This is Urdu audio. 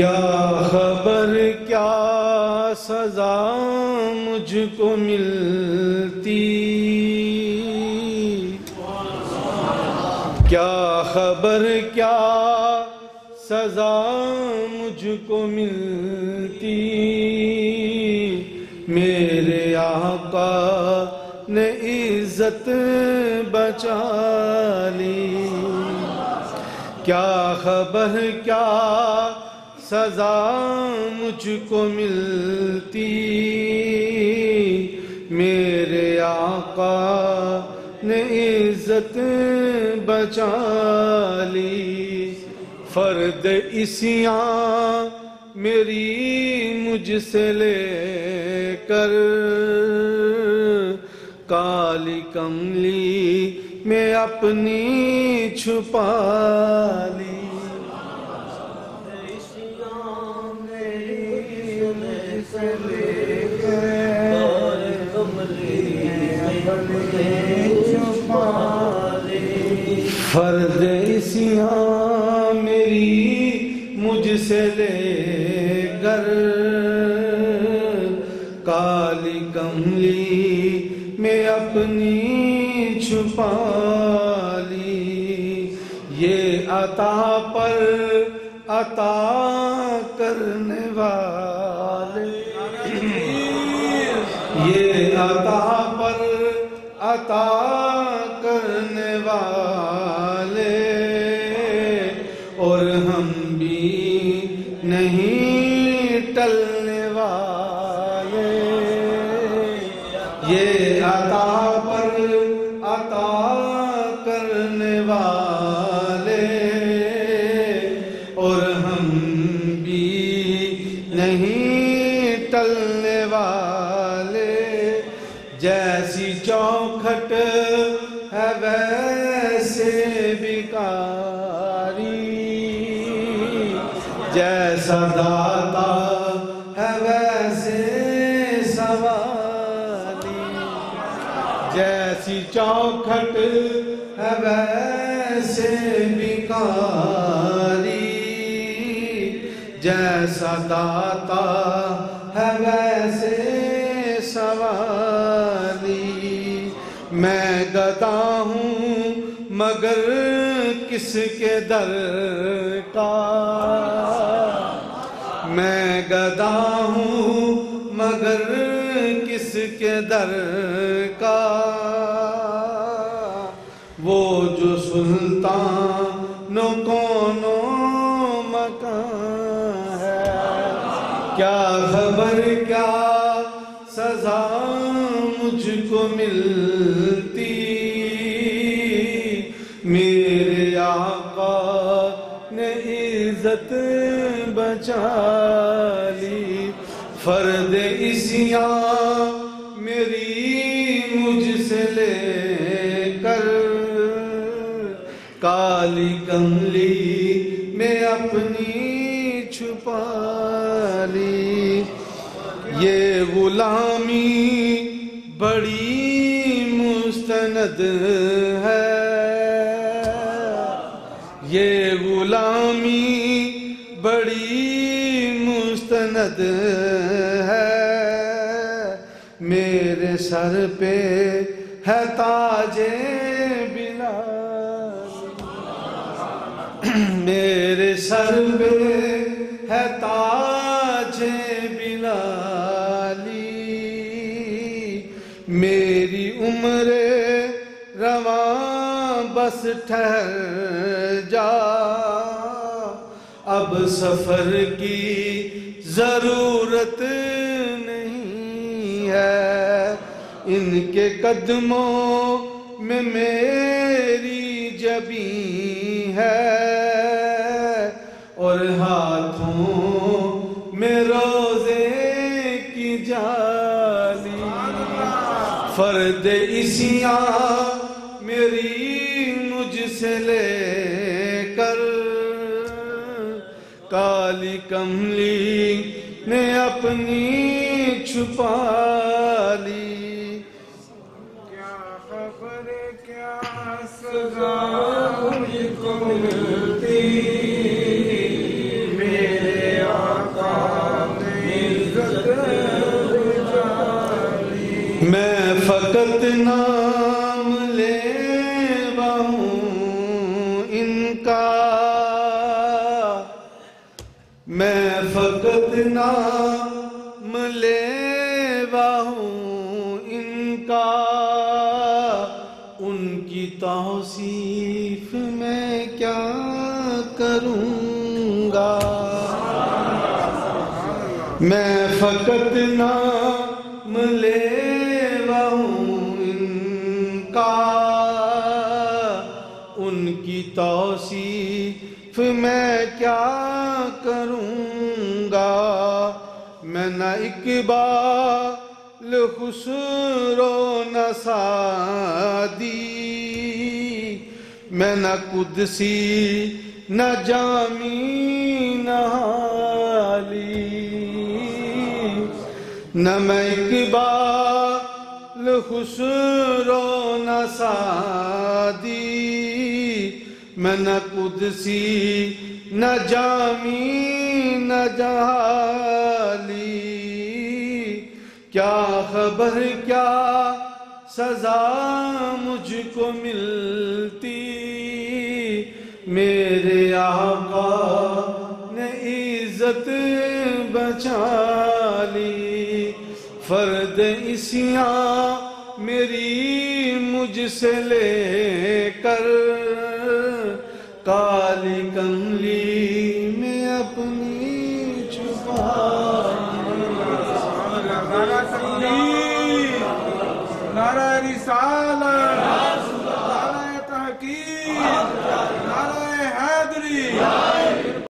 کیا خبر کیا سزا مجھ کو ملتی، کیا خبر کیا سزا مجھ کو ملتی، میرے آقا نے عزت بچا لی، کیا خبر کیا سزا مجھ کو ملتی، میرے آقا نے عزت بچا لی، فرد عصیاں میری مجھ سے لے کر کالی کملی میں اپنی چھپا لی، فرد عصیاں میری مجھ سے لے کر کالی کملی میں اپنی چھپا لی، یہ عطا پر عطا کرنے والے، یہ عطا پر عطا کرنے والے، اور ہم بھی نہیں ٹلنے والے، یہ عطا پر عطا کرنے والے، اور ہم بھی نہیں ٹلنے والے، جیسی چوکھٹ ہے ویسے بیکاری، جیسا داتا ہے ویسے سوالی، جیسی چوکھٹ ہے ویسے بیکاری، جیسا داتا ہے ویسے سوالی، میں گدا ہوں مگر کس کے در کا، میں گدا ہوں مگر کس کے در کا، وہ جو سلطانوں کونوں مکان ہے، کیا خبر کیا سزا مجھ کو ملتی، میرے آقا نے عزت بچا لی، فرد عصیاں میری مجھ سے لے کر کالی کملی میں اپنی چھپا لی، یہ غلامی بڑی مستند ہے، یہ غلامی بڑی مستند ہے، میرے سر پہ ہے تاج بلال، میرے سر پہ ہے تاج بلالی، میری عمر رواں بس ٹھہر جا، اب سفر کی ضرورت نہیں ہے، ان کے قدموں میں میری جبیں ہے، اور ہاتھوں میں روزے کی جالی، فرد عصیاں میری مجھ سے لے کر کالی کملی نے اپنی چھپا لی، کیا خبر کیا سزا مجھ کو ملتی، میرے فقط نام لیوا ہوں ان کا، میں فقط نام لیوا ہوں ان کا، ان کی توصیف میں کیا کروں گا، میں فقط نام لیوا ہوں ان کا، ان کی توصیف میں کیا کروں گا، میں نہ اقبال خسرو نہ سعدی، میں نہ قدسی نہ جامی نہ حالی، نہ میں اقبال خسرو نہ سعدی، میں نہ قدسی نہ جامی نہ جالی، کیا خبر کیا سزا مجھ کو ملتی، میرے آقا نے عزت بچا لی، فرد عصیاں میری مجھ سے لے کر، کالی کملی میں اپنی چھپا، نعرہ رسالت